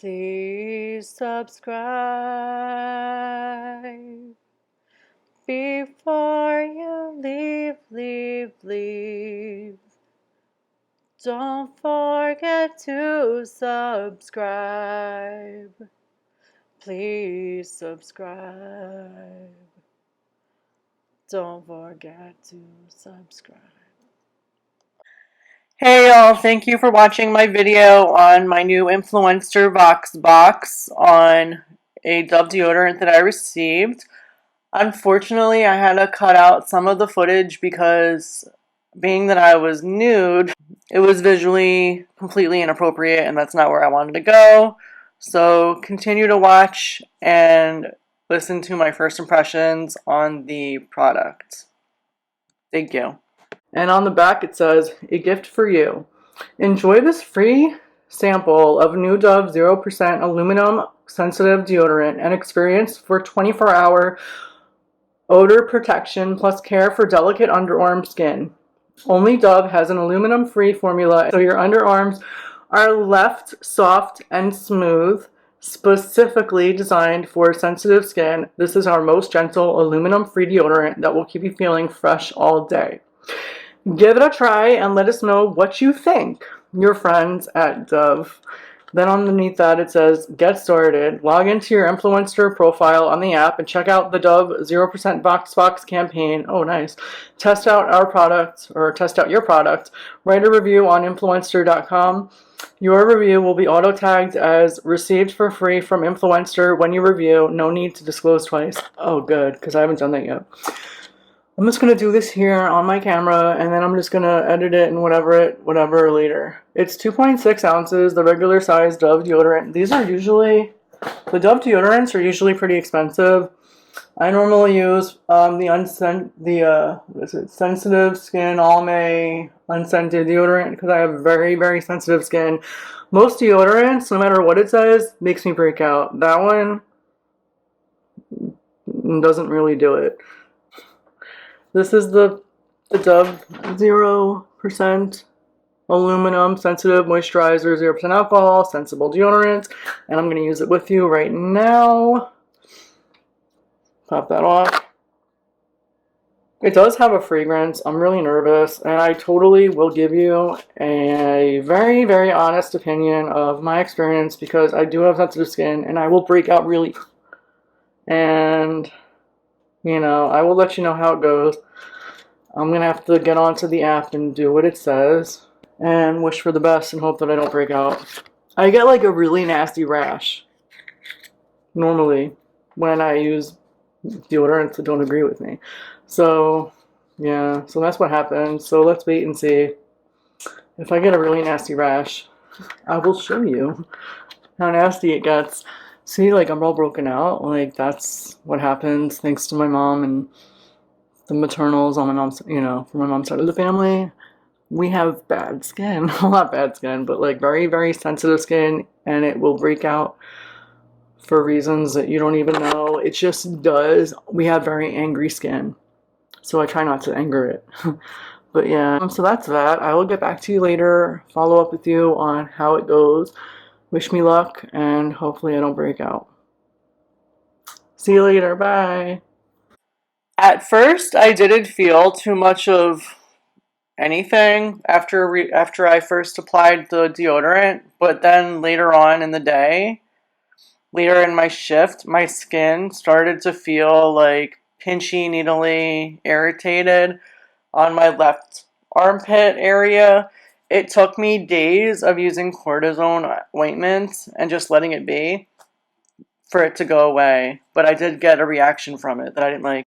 Please subscribe before you leave. Don't forget to subscribe. Please subscribe. Don't forget to subscribe. Hey y'all, thank you for watching my video on my new Influenster VoxBox on a Dove deodorant that I received. Unfortunately, I had to cut out some of the footage because being that I was nude, it was visually completely inappropriate and that's not where I wanted to go. So continue to watch and listen to my first impressions on the product. Thank you. And on the back it says, a gift for you. Enjoy this free sample of new Dove 0% aluminum sensitive deodorant and experience for 24-hour odor protection plus care for delicate underarm skin. Only Dove has an aluminum-free formula, so your underarms are left soft and smooth, specifically designed for sensitive skin. This is our most gentle aluminum-free deodorant that will keep you feeling fresh all day. Give it a try and let us know what you think. Your friends at Dove. Then underneath that it says, get started. Log into your Influencer profile on the app and check out the Dove 0% VoxBox campaign. Oh, nice. Test out our product, or test out your product. Write a review on Influenster.com. Your review will be auto-tagged as received for free from Influencer when you review. No need to disclose twice. Oh, good, because I haven't done that yet. I'm just going to do this here on my camera, and then I'm just going to edit it and whatever later. It's 2.6 ounces, the regular size Dove deodorant. These are usually, the Dove deodorants are usually pretty expensive. I normally use sensitive skin Alma unscented deodorant because I have very, very sensitive skin. Most deodorants, no matter what it says, makes me break out. That one doesn't really do it. This is the Dove 0% aluminum sensitive moisturizer, 0% alcohol, sensible deodorant, and I'm going to use it with you right now. Pop that off. It does have a fragrance. I'm really nervous, and I totally will give you a very, very honest opinion of my experience because I do have sensitive skin, and I will break out really, and you know, I will let you know how it goes. I'm going to have to get onto the app and do what it says and wish for the best and hope that I don't break out. I get like a really nasty rash normally when I use deodorants that don't agree with me. So, yeah, so that's what happened. So let's wait and see. If I get a really nasty rash, I will show you how nasty it gets. See, like, I'm all broken out. Like, that's what happens thanks to my mom and the maternals on my mom's, you know, from my mom's side of the family. We have bad skin. Well, not bad skin, but, like, very, very sensitive skin, and it will break out for reasons that you don't even know. It just does. We have very angry skin, so I try not to anger it. But, yeah, so that's that. I will get back to you later, follow up with you on how it goes. Wish me luck, and hopefully I don't break out. See you later. Bye. At first, I didn't feel too much of anything after I first applied the deodorant, but then later on in the day, later in my shift, my skin started to feel like pinchy, needly, irritated on my left armpit area. It took me days of using cortisone ointments and just letting it be for it to go away, but I did get a reaction from it that I didn't like.